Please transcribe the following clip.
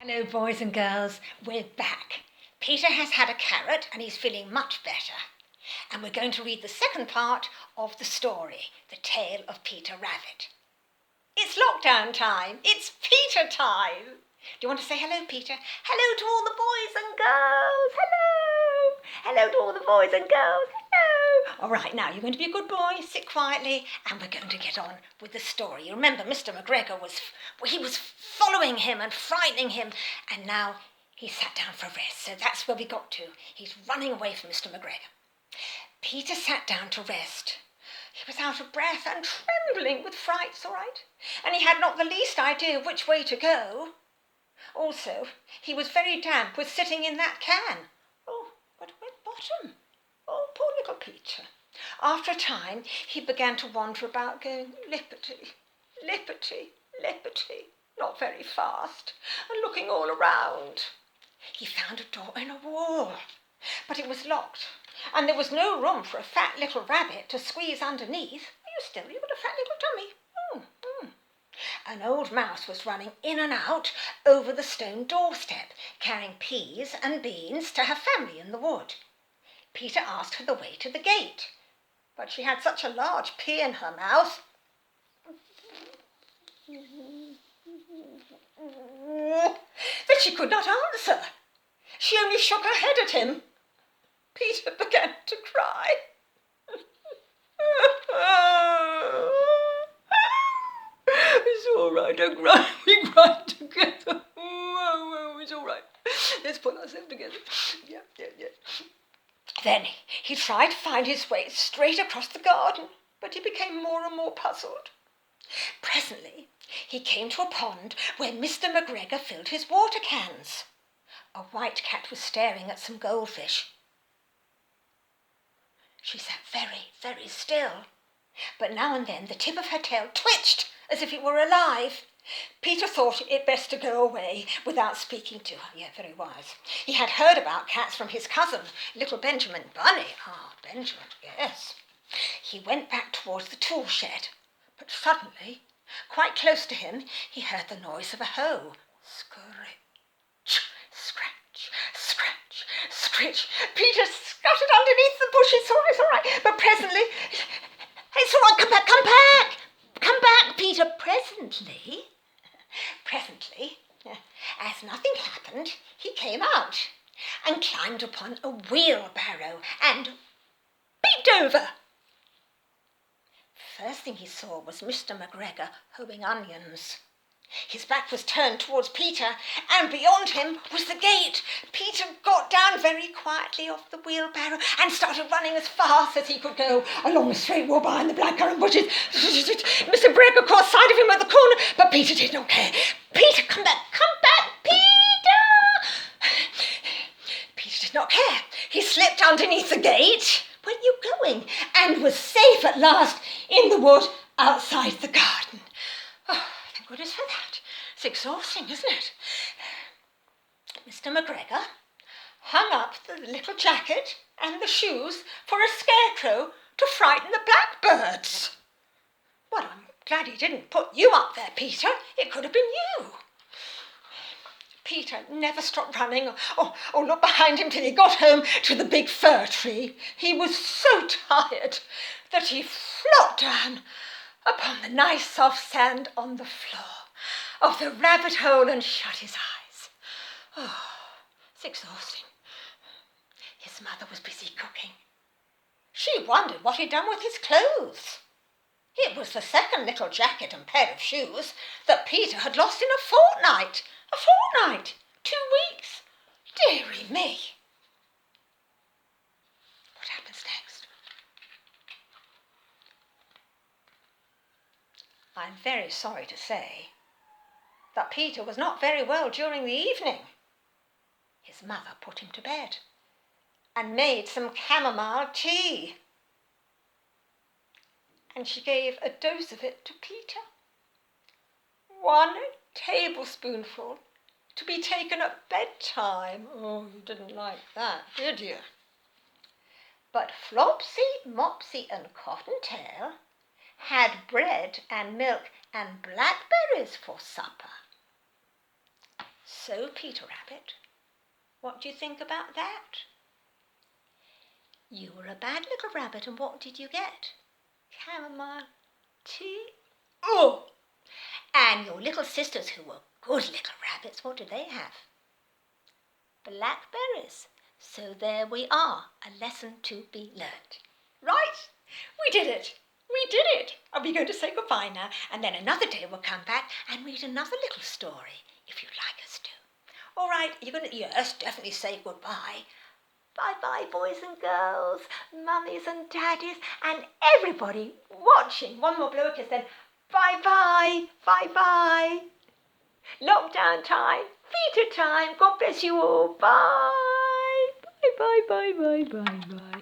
Hello, boys and girls. We're back. Peter has had a carrot and he's feeling much better. And we're going to read the second part of the story, The Tale of Peter Rabbit. It's lockdown time. It's Peter time. Do you want to say hello, Peter? Hello to all the boys and girls. Hello. Hello to all the boys and girls. Hello. All right, now you're going to be a good boy. Sit quietly and we're going to get on with the story. You remember Mr. McGregor was following him and frightening him, and now he sat down for a rest. So that's where we got to. He's running away from Mr. McGregor. Peter sat down to rest. He was out of breath and trembling with fright, all right? And he had not the least idea which way to go. Also, he was very damp with sitting in that can. Oh, but wet bottom. Oh, poor little Peter. After a time, he began to wander about, going lippity, lippity, lippity, not very fast, and looking all around. He found a door in a wall, but it was locked, and there was no room for a fat little rabbit to squeeze underneath. Are you still? You've got a fat little tummy. An old mouse was running in and out over the stone doorstep, carrying peas and beans to her family in the wood. Peter asked her the way to the gate, but she had such a large pea in her mouth that she could not answer. She only shook her head at him. Peter began to cry. It's all right, don't cry. We cry together. It's all right. Let's pull ourselves together. Yeah. Then he tried to find his way straight across the garden, but he became more and more puzzled. Presently, he came to a pond where Mr. McGregor filled his water cans. A white cat was staring at some goldfish. She sat very, very still, but now and then the tip of her tail twitched as if it were alive. Peter thought it best to go away without speaking to her. Yeah, very wise. He had heard about cats from his cousin, little Benjamin Bunny. Benjamin, yes. He went back towards the tool shed, but suddenly, quite close to him, he heard the noise of a hoe. Scratch, scratch, scratch, scratch. Peter scuttered underneath the bushes. It's all right. But presently, it's all right, come back, Peter. Presently, as nothing happened, he came out and climbed upon a wheelbarrow and peeped over. First thing he saw was Mr. McGregor hoeing onions. His back was turned towards Peter, and beyond him was the gate. Peter got down very quietly off the wheelbarrow and started running as fast as he could go along the straight wall behind the blackcurrant bushes. Mr. McGregor caught sight of him at the corner, but Peter did not care. Peter, come back, Peter! Peter did not care. He slipped underneath the gate. Where are you going? And was safe at last in the wood outside the garden. Oh, thank goodness for that. It's exhausting, isn't it? Mr. McGregor hung up the little jacket and the shoes for a scarecrow to frighten the blackbirds. Well, I'm glad he didn't put you up there, Peter. It could have been you. Peter never stopped running or looked behind him till he got home to the big fir tree. He was so tired that he flopped down upon the nice soft sand on the floor of the rabbit hole and shut his eyes. Oh, it's exhausting. His mother was busy cooking. She wondered what he'd done with his clothes. It was the second little jacket and pair of shoes that Peter had lost in a fortnight. 2 weeks. Dearie me. What happens next? I'm very sorry to say that Peter was not very well during the evening. His mother put him to bed and made some chamomile tea. And she gave a dose of it to Peter. 1 tablespoonful to be taken at bedtime. Oh, you didn't like that, did you? But Flopsy, Mopsy and Cottontail had bread and milk and blackberries for supper. So, Peter Rabbit, what do you think about that? You were a bad little rabbit, and what did you get? Chamomile tea? Oh! And your little sisters, who were good little rabbits, what did they have? Blackberries. So there we are, a lesson to be learnt. Right, we did it. We did it. Are we going to say goodbye now? And then another day we'll come back and read another little story, if you'd like us to. All right, you're going to, yes, definitely say goodbye. Bye-bye, boys and girls, mummies and daddies, and everybody watching. One more blow kiss then. Bye-bye, bye-bye. Lockdown time, Peter time. God bless you all. Bye. Bye, bye, bye, bye, bye, bye.